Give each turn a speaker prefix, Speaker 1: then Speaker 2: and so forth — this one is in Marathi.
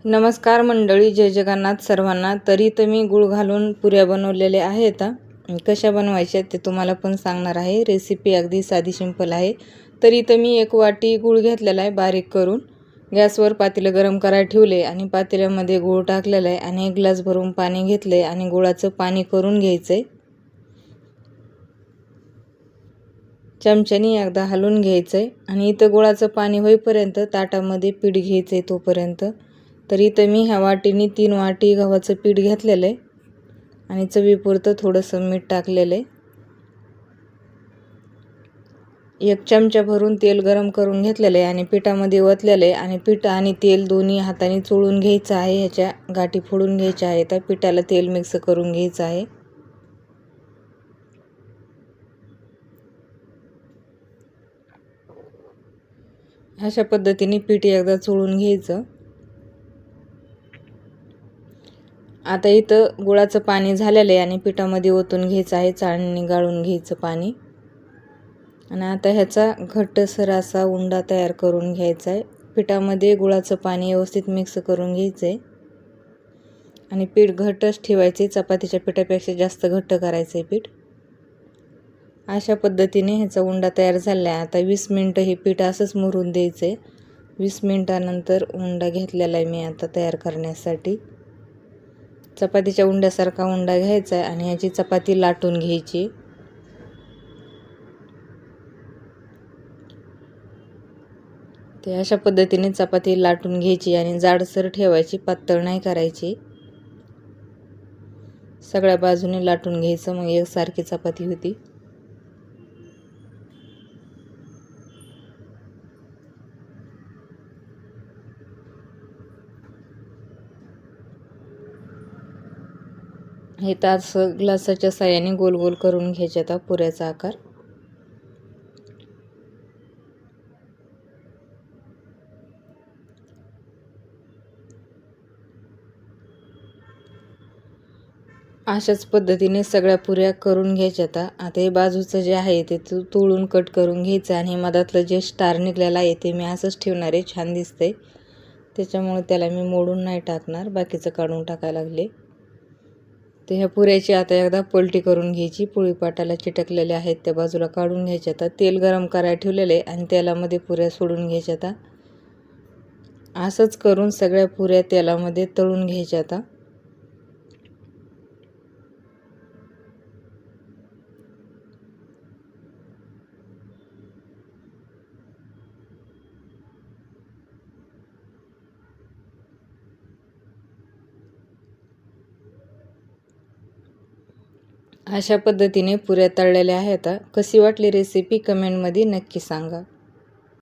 Speaker 1: नमस्कार मंडळी, जय जगन्नाथ सर्वांना. तरी तर मी गूळ घालून पुऱ्या बनवलेल्या आहेत. कशा बनवायच्या ते तुम्हाला पण सांगणार आहे. रेसिपी अगदी साधी सिंपल आहे. तरी तर मी 1 वाटी गूळ घेतलेला आहे बारीक करून. गॅसवर पातेलं गरम करायला ठेवले आणि पातेल्यामध्ये गूळ टाकलेला आहे आणि 1 ग्लास भरून पाणी घेतले आणि गुळाचं पाणी करून घ्यायचंय. चमच्याने एकदा हलवून घ्यायचंय आणि इथं गुळाचं पाणी होईपर्यंत ताटामध्ये पीठ घ्यायचंय तोपर्यंत. तर इथं मी ह्या वाटीने 3 वाटी गव्हाचं पीठ घेतलेलं आहे आणि चवीपुरतं थोडंसं मीठ टाकलेलं आहे. 1 चमचा भरून तेल गरम करून घेतलेलं आहे आणि पिठामध्ये ओतलेलं आहे आणि पीठ आणि तेल दोन्ही हाताने चोळून घ्यायचं आहे. ह्याच्या गाठी फोडून घ्यायच्या आहेत. तर पिठाला तेल मिक्स करून घ्यायचं आहे. अशा पद्धतीने पीठ एकदा चोळून घ्यायचं. आता इथं गुळाचं पाणी झालेलं आहे आणि पिठामध्ये ओतून घ्यायचं आहे. चाळणीने गाळून घ्यायचं पाणी आणि आता ह्याचा घट्टसर असा उंडा तयार करून घ्यायचा आहे. पिठामध्ये गुळाचं पाणी व्यवस्थित मिक्स करून घ्यायचं आहे आणि पीठ घट्टच ठेवायचे. चपातीच्या पिठापेक्षा जास्त घट्ट करायचं आहे पीठ. अशा पद्धतीने ह्याचा उंडा तयार झाला आहे. आता 20 मिनटं हे पीठ असंच मुरून द्यायचं आहे. 20 मिनटानंतर उंडा घेतलेला आहे मी आता तयार करण्यासाठी. चपातीच्या उंड्यासारखा उंडा घ्यायचा आहे आणि ह्याची चपाती लाटून घ्यायची. ते अशा पद्धतीने चपाती लाटून घ्यायची आणि जाडसर ठेवायची, पातळ नाही करायची. सगळ्या बाजूने लाटून घ्यायचं, मग एकसारखी चपाती होती. हे तास ग्लासाच्या साहाय्याने गोल गोल करून घ्यायचे आता पुऱ्याचा आकार. अशाच पद्धतीने सगळ्या पुऱ्या करून घ्यायच्या. आता हे बाजूचं जे आहे ते तोडून कट करून घ्यायचं आणि मधातलं जे स्टार निघलेलं आहे ते मी असंच ठेवणार आहे. छान दिसतंय त्याच्यामुळे त्याला मी मोडून नाही टाकणार, बाकीचं काढून टाकायला लागले. तर ह्या पुऱ्याची आता एकदा पलटी करून घ्यायची. पोळीपाटाला चिटकलेले आहेत त्या बाजूला काढून घ्यायच्या. आता तेल गरम करायला ठेवलेलं आहे आणि तेलामध्ये पुऱ्या सोडून घ्यायच्या. आता असंच करून सगळ्या पुऱ्या तेलामध्ये तळून घ्यायच्या. आता अशा पद्धतीने पुऱ्या तळलेल्या आहेत. कशी वाटली रेसिपी कमेंटमध्ये नक्की सांगा.